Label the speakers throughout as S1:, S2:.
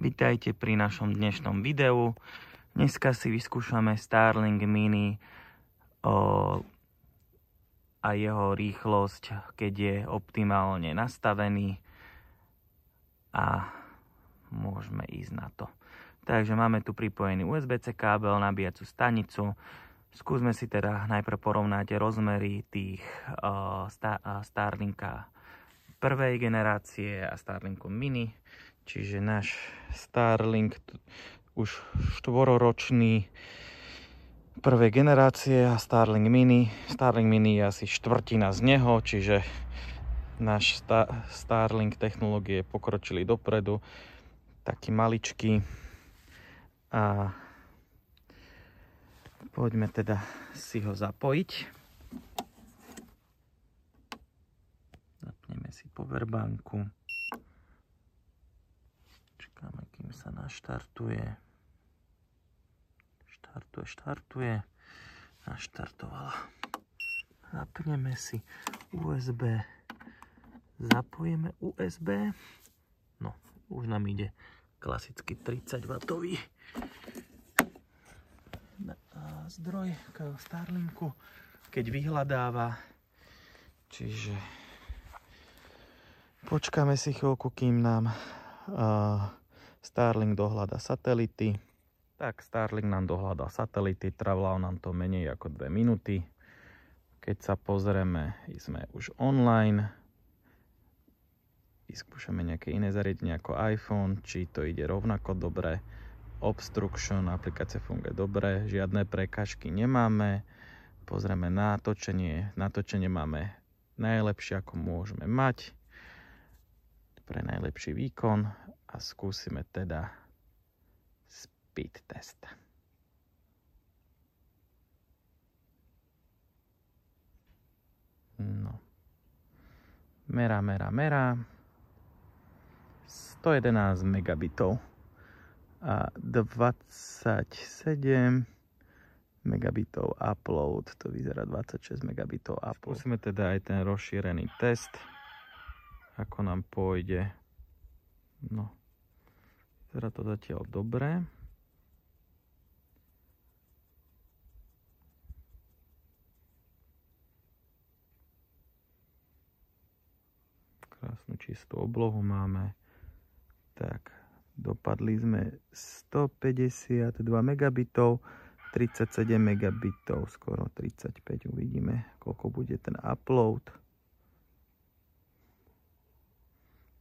S1: Vítajte pri našom dnešnom videu. Dneska si vyskúšame Starlink Mini a jeho rýchlosť, keď je optimálne nastavený, a môžeme ísť na to. Takže máme tu pripojený USB-C kábel, nabíjacú stanicu. Skúsme si teda najprv porovnať rozmery tých Starlinka prvej generácie a Starlinku Mini. Čiže náš Starlink už štvororočný prvej generácie a Starlink Mini je asi štvrtina z neho, čiže náš Starlink technológie pokročili dopredu, taký maličký. A poďme teda si ho zapojiť. Zapneme si powerbanku. Čakáme, kým sa naštartuje. Štartuje. Naštartovala. Zapneme si USB. Zapojíme USB. No, už nám ide klasický 30W zdroj k Starlinku, keď vyhľadáva. Čiže počkáme si chvíľku, kým nám Starlink dohľada satelity. Tak, Starlink nám dohľadal satelity, trvalo nám to menej ako 2 minúty. Keď sa pozrieme, sme už online. Vyskúšame nejaké iné zariadenie ako iPhone, či to ide rovnako dobre. Obstruction, aplikácia funguje dobre, žiadne prekážky nemáme. Pozrieme natočenie máme najlepšie, ako môžeme mať pre najlepší výkon, a skúsime teda speed test. No. Merá. 111 megabitov a 27 megabitov upload. To vyzerá 26 megabitov upload. Skúsime teda aj ten rozšírený test, ako nám pôjde. No, vyzerá to zatiaľ dobre. Krásnu čistú oblohu máme. Tak, dopadli sme 152 megabitov, 37 megabitov, skoro 35, uvidíme, koľko bude ten upload.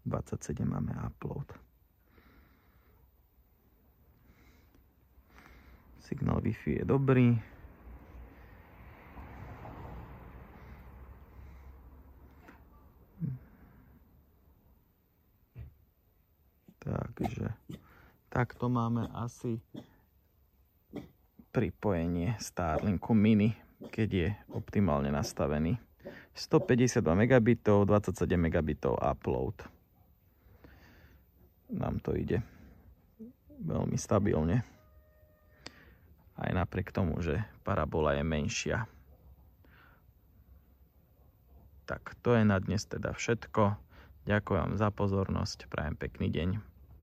S1: 27 máme upload. Signál Wi-Fi je dobrý. Takže takto máme asi pripojenie Starlinku Mini, keď je optimálne nastavený. 152 megabitov, 27 megabitov upload. Nám to ide veľmi stabilne. Aj napriek tomu, že parabola je menšia. Tak, to je na dnes teda všetko. Ďakujem za pozornosť, prajem pekný deň.